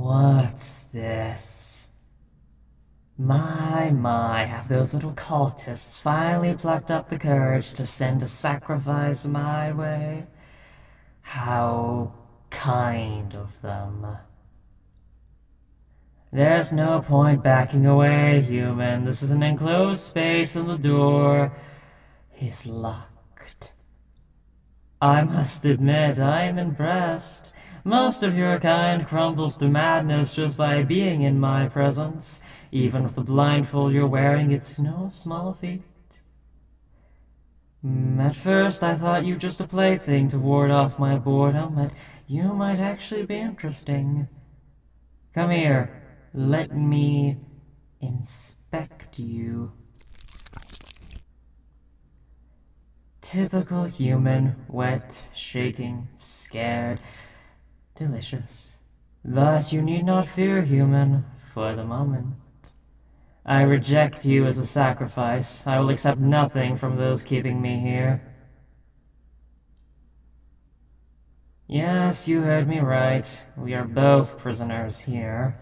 What's this? My, have those little cultists finally plucked up the courage to send a sacrifice my way? How kind of them. There's no point backing away, human. This is an enclosed space and the door is locked. I must admit, I am impressed. Most of your kind crumbles to madness just by being in my presence. Even with the blindfold you're wearing, it's no small feat. At first, I thought you were just a plaything to ward off my boredom, but you might actually be interesting. Come here. Let me inspect you. Typical human, wet, shaking, scared. Delicious. But you need not fear, human, for the moment. I reject you as a sacrifice. I will accept nothing from those keeping me here. Yes, you heard me right. We are both prisoners here.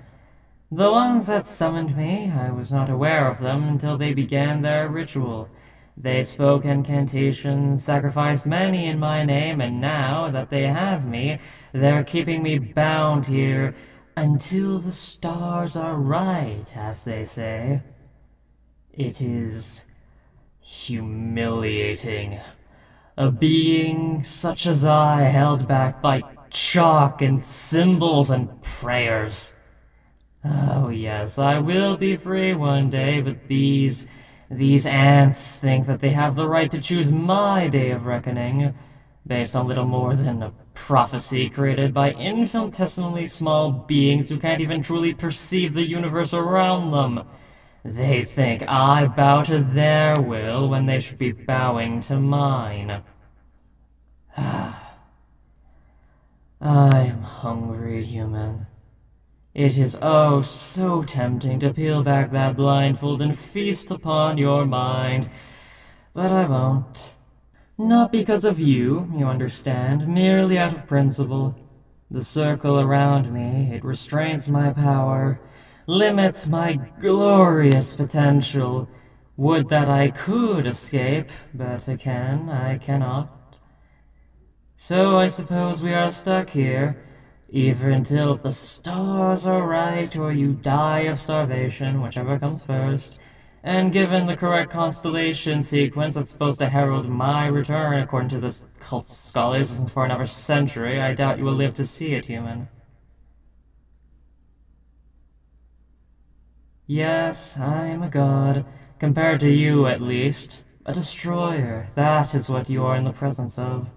The ones that summoned me, I was not aware of them until they began their ritual. They spoke incantations, sacrificed many in my name, and now that they have me, they're keeping me bound here until the stars are right, as they say. It is humiliating. A being such as I held back by chalk and symbols and prayers. Oh yes, I will be free one day, but these ants think that they have the right to choose my day of reckoning, based on little more than a prophecy created by infinitesimally small beings who can't even truly perceive the universe around them. They think I bow to their will when they should be bowing to mine. I am hungry, human. It is oh so tempting to peel back that blindfold and feast upon your mind, but I won't. Not because of you, you understand, merely out of principle. The circle around me, it restrains my power, limits my glorious potential. Would that I could escape, but I cannot. So I suppose we are stuck here, either until the stars are right or you die of starvation, whichever comes first. And given the correct constellation sequence that's supposed to herald my return, according to this cult scholars, isn't for another century, I doubt you will live to see it, human. Yes, I am a god, compared to you at least. A destroyer, that is what you are in the presence of.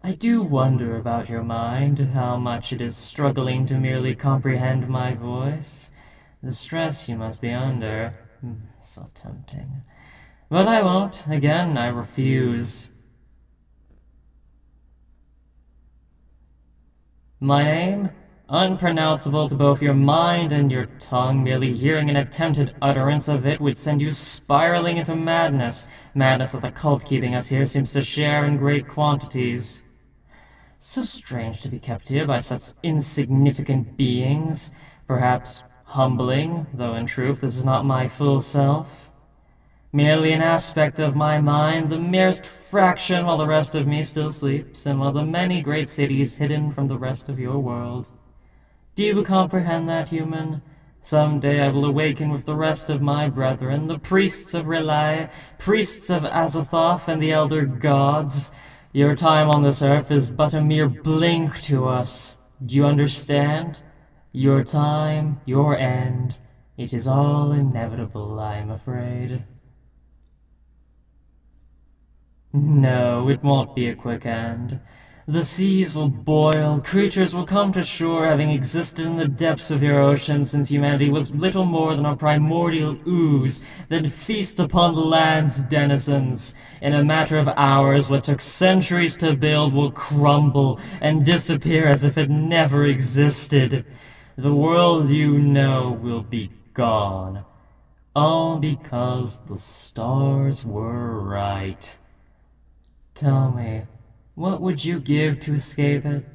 I do wonder about your mind, how much it is struggling to merely comprehend my voice. The stress you must be under. So tempting. But I won't. Again, I refuse. My name? Unpronounceable to both your mind and your tongue. Merely hearing an attempted utterance of it would send you spiraling into madness. Madness that the cult keeping us here seems to share in great quantities. So strange to be kept here by such insignificant beings. Perhaps humbling, though in truth this is not my full self. Merely an aspect of my mind, the merest fraction while the rest of me still sleeps, and while the many great cities hidden from the rest of your world. Do you comprehend that, human? Some day I will awaken with the rest of my brethren, the priests of Relai, priests of Azathoth, and the elder gods. Your time on this earth is but a mere blink to us. Do you understand? Your time, your end, it is all inevitable, I am afraid. No, it won't be a quick end. The seas will boil, creatures will come to shore, having existed in the depths of your ocean since humanity was little more than a primordial ooze, then feast upon the land's denizens. In a matter of hours, what took centuries to build will crumble and disappear as if it never existed. The world you know will be gone, all because the stars were right. Tell me, what would you give to escape it?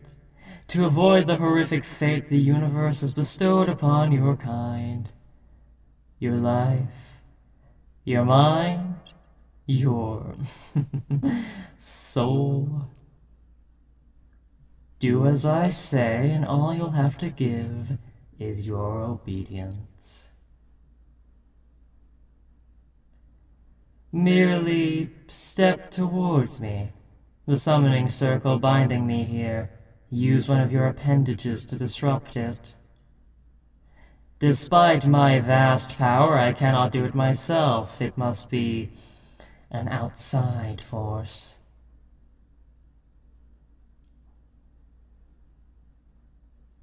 to avoid the horrific fate the universe has bestowed upon your kind. Your life, your mind, your soul. Do as I say, and all you'll have to give is your obedience. Merely step towards me, the summoning circle binding me here. Use one of your appendages to disrupt it. Despite my vast power, I cannot do it myself. It must be an outside force.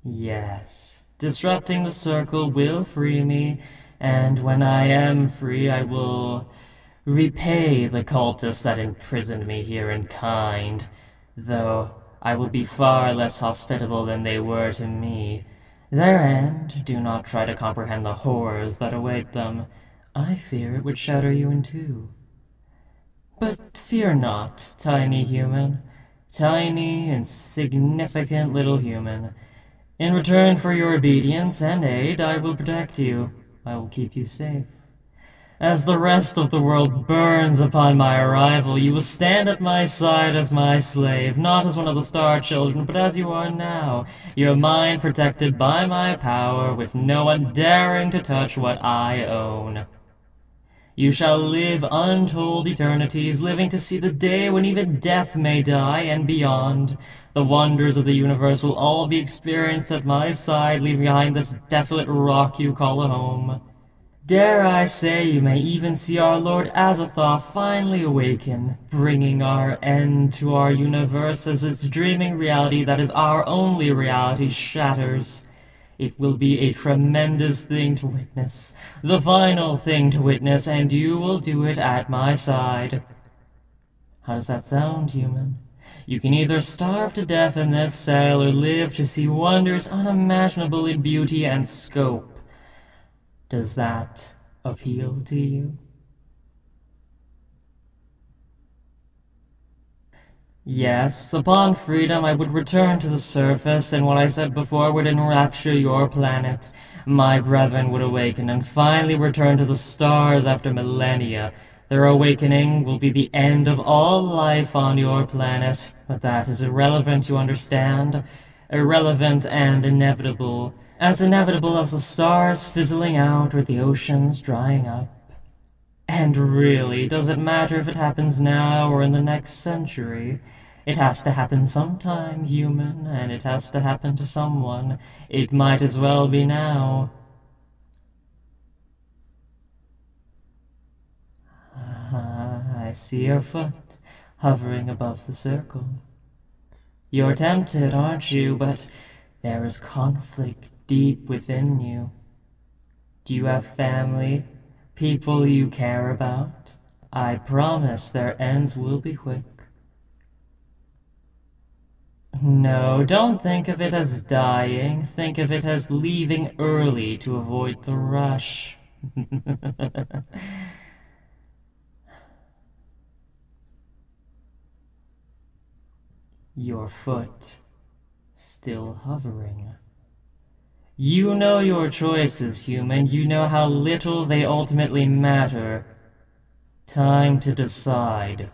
Yes, disrupting the circle will free me, and when I am free, I will repay the cultists that imprisoned me here in kind, though I will be far less hospitable than they were to me. Their end, do not try to comprehend the horrors that await them. I fear it would shatter you in two. But fear not, tiny human, tiny, insignificant little human. In return for your obedience and aid, I will protect you. I will keep you safe. As the rest of the world burns upon my arrival, you will stand at my side as my slave, not as one of the Star Children, but as you are now, your mind protected by my power, with no one daring to touch what I own. You shall live untold eternities, living to see the day when even death may die, and beyond. The wonders of the universe will all be experienced at my side, leaving behind this desolate rock you call a home. Dare I say you may even see our Lord Azathoth finally awaken, bringing our end to our universe as its dreaming reality that is our only reality shatters. It will be a tremendous thing to witness, the final thing to witness, and you will do it at my side. How does that sound, human? You can either starve to death in this cell or live to see wonders unimaginable in beauty and scope. Does that appeal to you? Yes, upon freedom I would return to the surface, and what I said before would enrapture your planet. My brethren would awaken and finally return to the stars after millennia. Their awakening will be the end of all life on your planet, but that is irrelevant, you understand? Irrelevant and inevitable. As inevitable as the stars fizzling out or the oceans drying up. And really, does it matter if it happens now or in the next century? It has to happen sometime, human, and it has to happen to someone. It might as well be now. I see your foot hovering above the circle. You're tempted, aren't you? But there is conflict deep within you. Do you have family? People you care about? I promise their ends will be quick. No, don't think of it as dying. Think of it as leaving early to avoid the rush. Your foot still hovering. You know your choices, human. You know how little they ultimately matter. Time to decide.